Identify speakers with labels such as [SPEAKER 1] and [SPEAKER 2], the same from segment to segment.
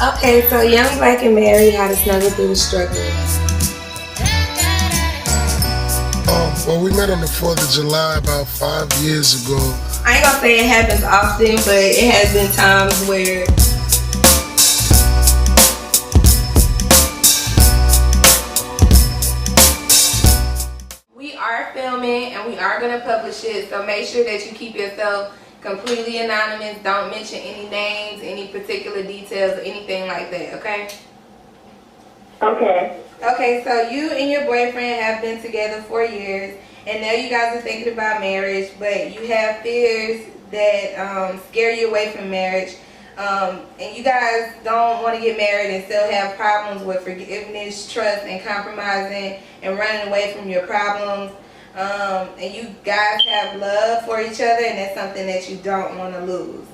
[SPEAKER 1] Okay, so Young Black and Married, how to snuggle through the struggle.
[SPEAKER 2] Well, we met on the 4th of July about 5 years ago.
[SPEAKER 1] I ain't gonna say it happens often, but it has been times where we are filming and we are gonna publish it, so make sure that you keep yourself completely anonymous. Don't mention any names, any particular details, or anything like that, okay?
[SPEAKER 3] Okay.
[SPEAKER 1] Okay, so you and your boyfriend have been together 4 years, and now you guys are thinking about marriage, but you have fears that scare you away from marriage, and you guys don't want to get married and still have problems with forgiveness, trust, and compromising and running away from your problems. And you guys have love for each other, and that's something that you don't want to lose.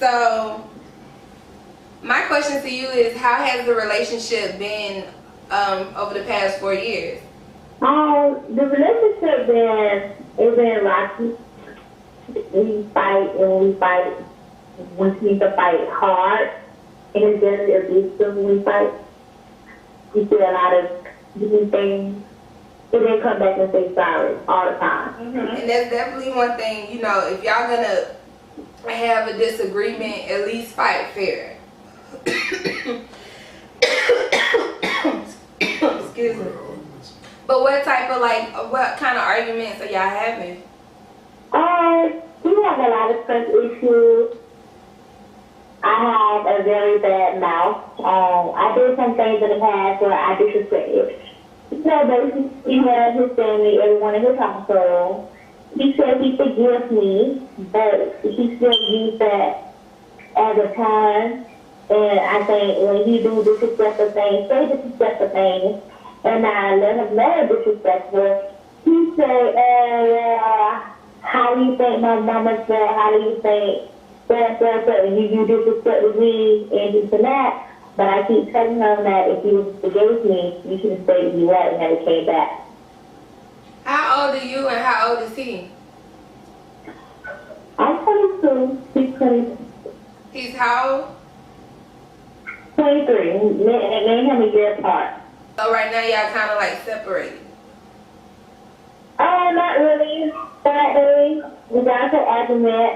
[SPEAKER 1] So my question to you is, how has the relationship been over the past 4 years?
[SPEAKER 3] The relationship been rocky. We fight and we fight. We need to fight hard, and it's very abusive when we fight. We do a lot of different things. And then come back and say sorry all the time.
[SPEAKER 1] Mm-hmm. And that's definitely one thing, you know, if y'all gonna have a disagreement, at least fight fair. Excuse me. But what kind of arguments are y'all having?
[SPEAKER 3] We have a lot of trust issues. I have a very bad mouth. I did some things in the past where I disrespected. So basically, he had his family, everyone in his household. He said he forgives me, but he still used that as a time. And I think when he do disrespectful things, say disrespectful things, and I let him know disrespectful, he say, how do you think my mama felt? How do you think that you disrespected me and this and that? But I keep telling him that if you forgave me, you should have stayed where you at and never came back.
[SPEAKER 1] How old are you and how old is he?
[SPEAKER 3] I'm 22. He's 20.
[SPEAKER 1] He's how old?
[SPEAKER 3] 23. Me and him a year apart.
[SPEAKER 1] So right now y'all kind of like separated.
[SPEAKER 3] Not really. Sadly, we got into an argument.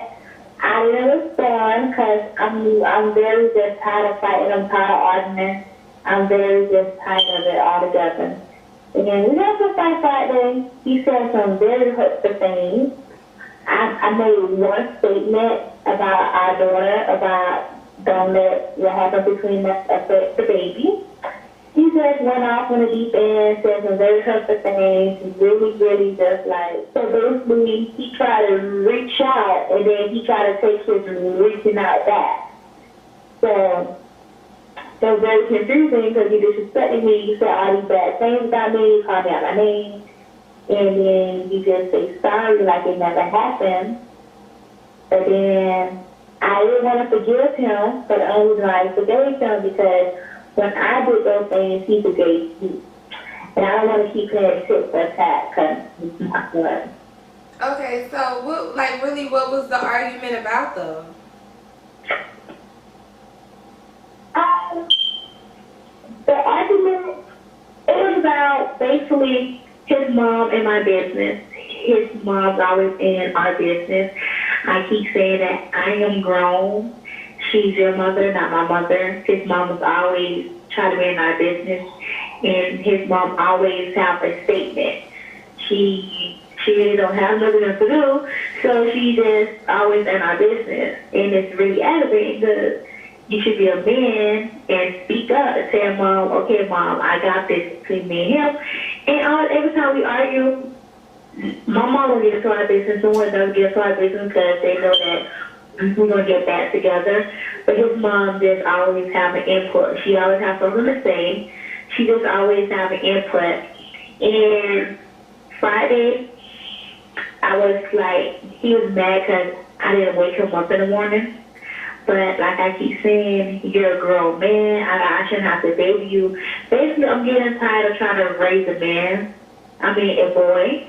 [SPEAKER 3] I didn't respond because I'm very just tired of fighting. I'm tired of arguing. I'm very just tired of it altogether. And then we got to fight Friday. He said some very hurtful things. I made one statement about our daughter, about don't let what happened between us affect the baby. He just went off in the deep end, said some very hurtful things, really just like, so basically he tried to reach out and then he tried to take his reaching out back. So it was very confusing because he disrespected me, he said all these bad things about me, called me out my name, and then he just say sorry like it never happened. But then I didn't want to forgive him, but the only reason I forgave him because when I did those things, he forgave me. And I don't want to keep playing tit for tat because it's not good.
[SPEAKER 1] Okay, so what was the argument about though?
[SPEAKER 3] The argument, it was about basically his mom and my business. His mom's always in our business. I keep saying that I am grown. She's your mother, not my mother. His mom was always trying to be in our business, and his mom always have a statement. She really don't have nothing to do, so she just always in our business. And it's really aggravating because you should be a man and speak up and tell mom, okay, mom, I got this between me and him. And every time we argue, my mom will get into our business, someone doesn't get into our business because they know that we're going to get back together. But his mom just always have an input. She always has something to say. She just always have an input. And Friday, I was like, he was mad because I didn't wake him up in the morning. But like I keep saying, you're a grown man. I shouldn't have to baby you. Basically, I'm getting tired of trying to raise a man. A boy.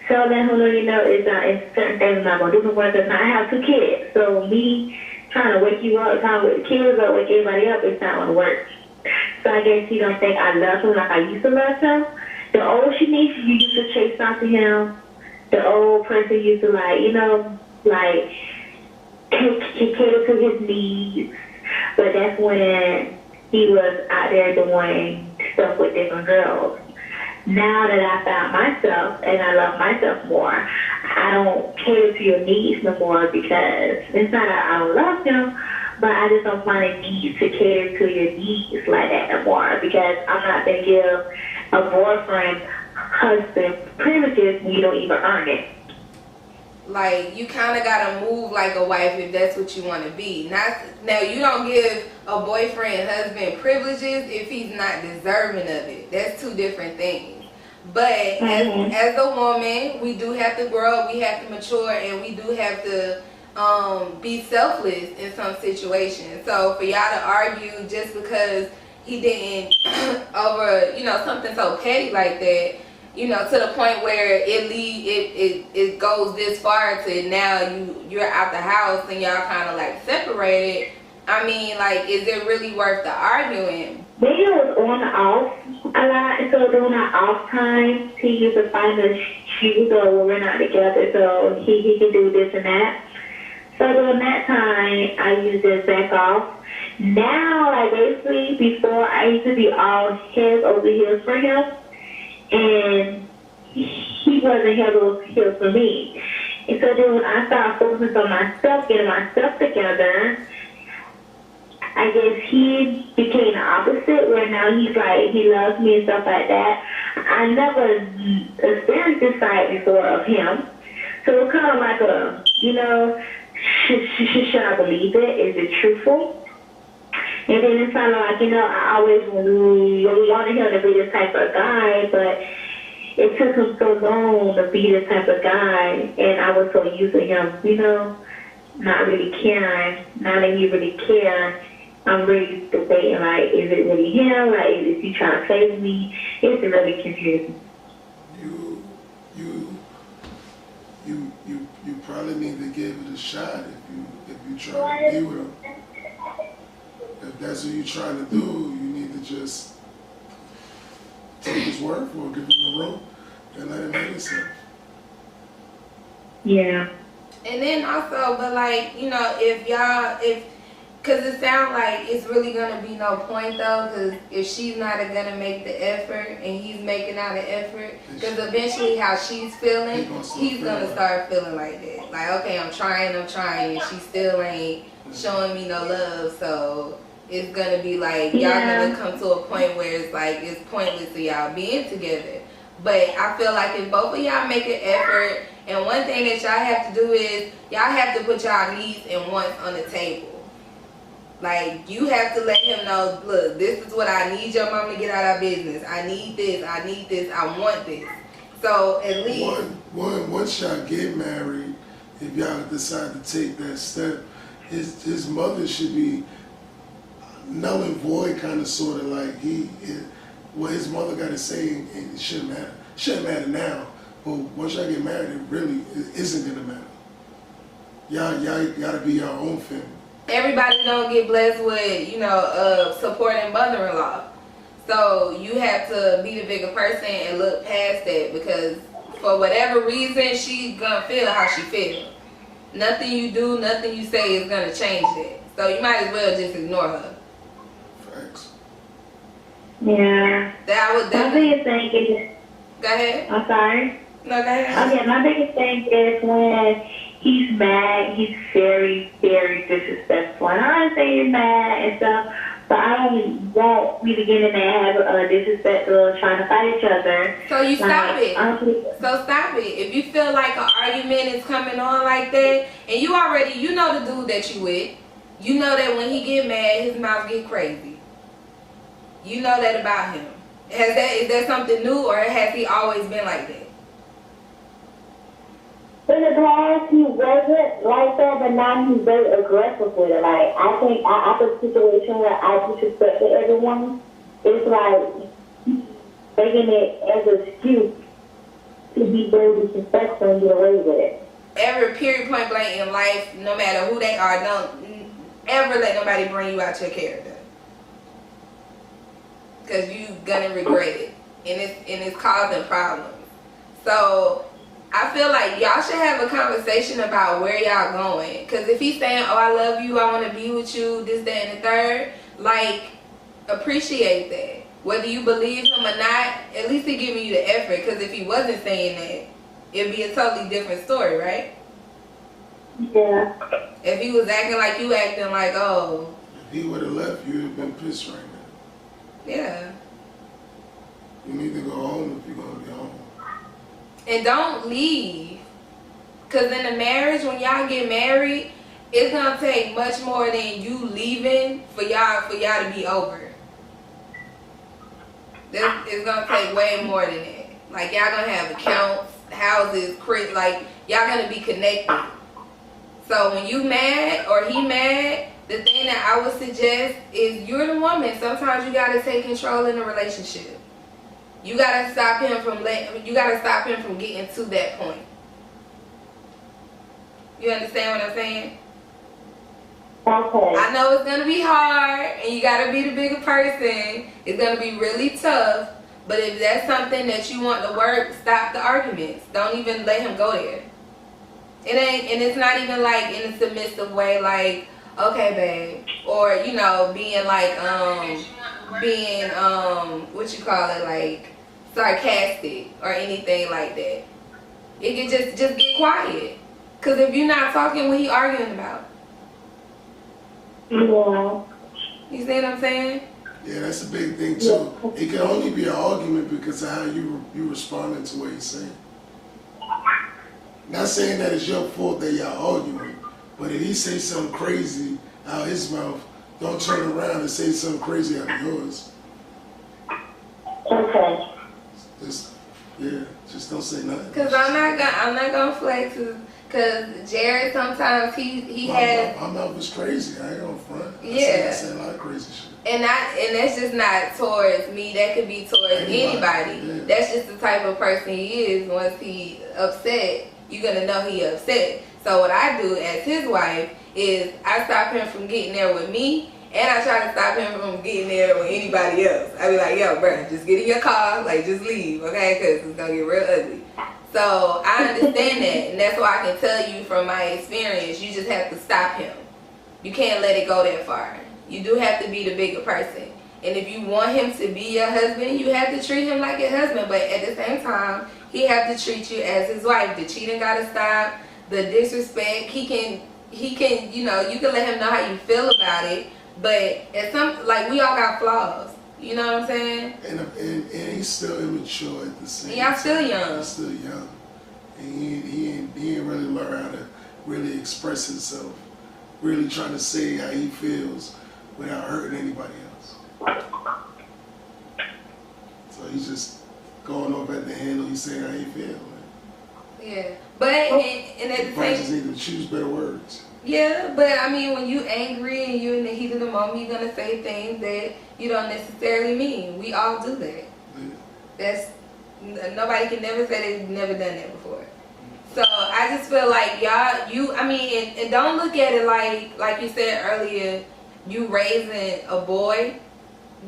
[SPEAKER 3] So then, it's certain things I'm not going to do no more because I have 2 kids. So me trying to wake you up, trying to wake the kids up, wake everybody up, it's not gonna work. So I guess he don't think I love him like I used to love him. The old Shanice, you used to chase after him. The old person used to like cater to his needs. But that's when he was out there doing stuff with different girls. Now that I found myself and I love myself more, I don't cater to your needs no more because it's not that I don't love him, but I just don't find a need to cater to your needs like that no more because I'm not going to give a boyfriend husband privileges when you don't even earn it.
[SPEAKER 1] Like, you kind of got to move like a wife if that's what you want to be. Now, you don't give a boyfriend, husband privileges if he's not deserving of it. That's two different things. But as a woman, we do have to grow up, we have to mature, and we do have to be selfless in some situations. So for y'all to argue just because he didn't over, something so petty like that, to the point where it goes this far to now you're out the house and y'all kind of like separated. I mean, like, is it really worth the arguing?
[SPEAKER 3] Maybe it was on and off a lot. So during our off time, he used to find us shoes or when we're not together, so he can do this and that. So during that time, I used to back off. Now, like basically, before I used to be all head over heels for him, and he wasn't head over heels for me. And so then when I started focusing on myself, getting myself together, I guess he became the opposite, where now he's like, he loves me and stuff like that. I never experienced this side before of him. So it's kind of like a, should I believe it? Is it truthful? And then it's kind of like, I always wanted him to be this type of guy, but it took him so long to be this type of guy, and I was so used to him, not really caring. Now that he really cares, I'm really debating, like, is it really him? Like, is he trying to save me? It's really confusing.
[SPEAKER 2] You probably need to give it a shot if you try to be with him. If that's what you're trying to do, you need to just take his word for it, give him the rope, and let him hit himself.
[SPEAKER 3] Yeah.
[SPEAKER 1] And then also, but like, because it sounds like it's really going to be no point though, because if she's not going to make the effort and he's making out an effort, because eventually how she's feeling, he's going to start feeling like that. Like, okay, I'm trying, and she still ain't showing me no love, so it's going to be like, y'all going to come to a point where it's like, it's pointless of y'all being together. But I feel like if both of y'all make an effort, and one thing that y'all have to do is, y'all have to put y'all needs and wants on the table. Like, you have to let him know, look, this is what I need your mom to get out of business. I need this, I want this. So at least
[SPEAKER 2] once y'all get married, if y'all decide to take that step, his mother should be null and void, kind of, sort of like what his mother got to say, and it shouldn't matter. Shouldn't matter now, but once y'all get married, it really isn't gonna matter. Y'all gotta be your own family.
[SPEAKER 1] Everybody don't get blessed with, supporting mother-in-law. So you have to be the bigger person and look past that, because for whatever reason, she's gonna feel how she feels. Nothing you do, nothing you say is gonna change that. So you might as well just ignore her.
[SPEAKER 2] Facts.
[SPEAKER 3] Yeah.
[SPEAKER 1] My
[SPEAKER 3] biggest thing is...
[SPEAKER 1] Go ahead.
[SPEAKER 3] I'm sorry?
[SPEAKER 1] No, go ahead.
[SPEAKER 3] Okay, my biggest thing is when he's mad, he's very, very disrespectful. And I don't say he's mad and stuff, but I don't want me to get in there and have disrespectful, trying to fight each other.
[SPEAKER 1] So you stop it. So stop it. If you feel like an argument is coming on like that, and you know the dude that you with, you know that when he get mad, his mouth get crazy. You know that about him. Is that something new, or has he always been like that?
[SPEAKER 3] In the past, he wasn't like that, but now he's very aggressive with it. Like, I think after a situation where I disrespected everyone, it's like making it as an excuse to be very disrespectful and get away with it.
[SPEAKER 1] Every period, point blank in life, no matter who they are, ever let nobody bring you out your character. Because you gonna regret it. And it's causing problems. So I feel like y'all should have a conversation about where y'all going. Because if he's saying, oh, I love you, I want to be with you, this, that, and the third, like, appreciate that. Whether you believe him or not, at least he giving you the effort. Because if he wasn't saying that, it'd be a totally different story, right?
[SPEAKER 3] Yeah.
[SPEAKER 1] If he was acting like you acting like, oh.
[SPEAKER 2] If he would have left, you'd have been pissed right now.
[SPEAKER 1] Yeah.
[SPEAKER 2] You need to go home if you're going to be home.
[SPEAKER 1] And don't leave. Because in a marriage, when y'all get married, it's going to take much more than you leaving for y'all to be over. It's going to take way more than that. Like, y'all going to have accounts, houses, like, y'all going to be connected. So when you mad or he mad, the thing that I would suggest is you're the woman. Sometimes you got to take control in the relationship. You gotta stop him from getting to that point. You understand what I'm saying?
[SPEAKER 3] Okay.
[SPEAKER 1] I know it's gonna be hard and you gotta be the bigger person. It's gonna be really tough. But if that's something that you want to work, stop the arguments. Don't even let him go there. It's not even like in a submissive way, like, okay, babe. Or, you know, being like, what you call it, like, sarcastic or anything like that. It can just get quiet. Because if you're not talking, what he arguing about?
[SPEAKER 3] Yeah.
[SPEAKER 1] You see what I'm saying?
[SPEAKER 2] Yeah, that's a big thing too. It can only be an argument because of how you responding to what he's saying. Not saying that it's your fault that y'all arguing, but if he say something crazy out his mouth, don't turn around and say something crazy out of yours.
[SPEAKER 3] Okay.
[SPEAKER 2] Just don't say nothing.
[SPEAKER 1] Because I'm not gonna flex. Because Jared sometimes he has.
[SPEAKER 2] My mouth is crazy. I ain't gonna front.
[SPEAKER 1] Yeah.
[SPEAKER 2] I say a lot of crazy shit.
[SPEAKER 1] And that's just not towards me. That could be towards anybody.
[SPEAKER 2] Yeah.
[SPEAKER 1] That's just the type of person he is. Once he upset, you're gonna know he upset. So what I do as his wife is I stop him from getting there with me, and I try to stop him from getting there with anybody else. I be like, yo, bro, just get in your car, like just leave, okay? Because it's gonna get real ugly. So I understand that, and that's why I can tell you from my experience, you just have to stop him. You can't let it go that far. You do have to be the bigger person. And if you want him to be your husband, you have to treat him like your husband. But at the same time, he have to treat you as his wife. The cheating gotta stop. The disrespect, he can, you know, you can let him know how you feel about it. But at we all got flaws. You know what I'm saying?
[SPEAKER 2] And he's still immature at the same time.
[SPEAKER 1] Y'all still young.
[SPEAKER 2] He's still young. And he ain't really learned how to really express himself. Really trying to say how he feels without hurting anybody else. So he's just going off at the handle. He's saying how he feels.
[SPEAKER 1] Yeah. But and at the
[SPEAKER 2] same time,
[SPEAKER 1] just
[SPEAKER 2] need to choose better words.
[SPEAKER 1] Yeah, but I mean, when you angry and you're in the heat of the moment, you're gonna say things that you don't necessarily mean. We all do that. Yeah. Nobody can never say they've never done that before. So I just feel like and don't look at it like you said earlier, you raising a boy,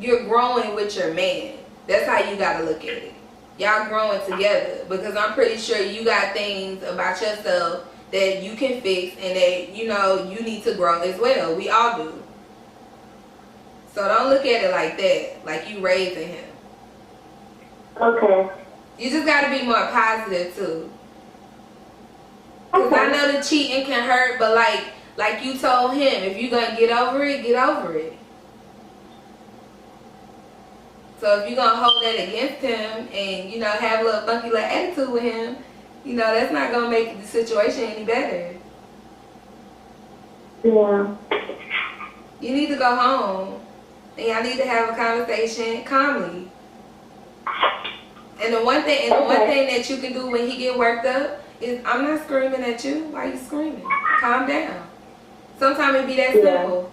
[SPEAKER 1] you're growing with your man. That's how you gotta look at it. Y'all growing together, because I'm pretty sure you got things about yourself that you can fix and that, you know, you need to grow as well. We all do. So don't look at it like that, like you raising him.
[SPEAKER 3] Okay.
[SPEAKER 1] You just got to be more positive too. Because I know the cheating can hurt, but like you told him, if you're going to get over it, get over it. So if you're going to hold that against him and, you know, have a little funky little attitude with him, you know, that's not going to make the situation any better.
[SPEAKER 3] Yeah.
[SPEAKER 1] You need to go home. And y'all need to have a conversation calmly. And the one thing that you can do when he get worked up is, I'm not screaming at you. Why are you screaming? Calm down. Sometimes it be that simple.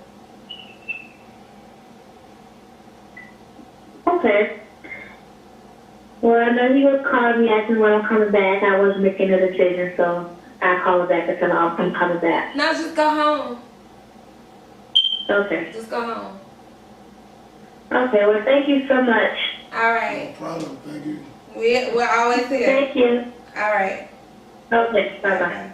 [SPEAKER 3] Okay. Well, I know he was calling me asking when I'm coming back. I was making a decision, so I'll call him back and tell him I'm coming back.
[SPEAKER 1] No, just go home.
[SPEAKER 3] Okay.
[SPEAKER 1] Just go home.
[SPEAKER 3] Okay, well, thank you so much.
[SPEAKER 1] All
[SPEAKER 2] No
[SPEAKER 1] right.
[SPEAKER 2] problem. Thank you.
[SPEAKER 1] We're always here.
[SPEAKER 3] Thank you.
[SPEAKER 1] All right.
[SPEAKER 3] Okay, bye-bye.
[SPEAKER 1] Bye.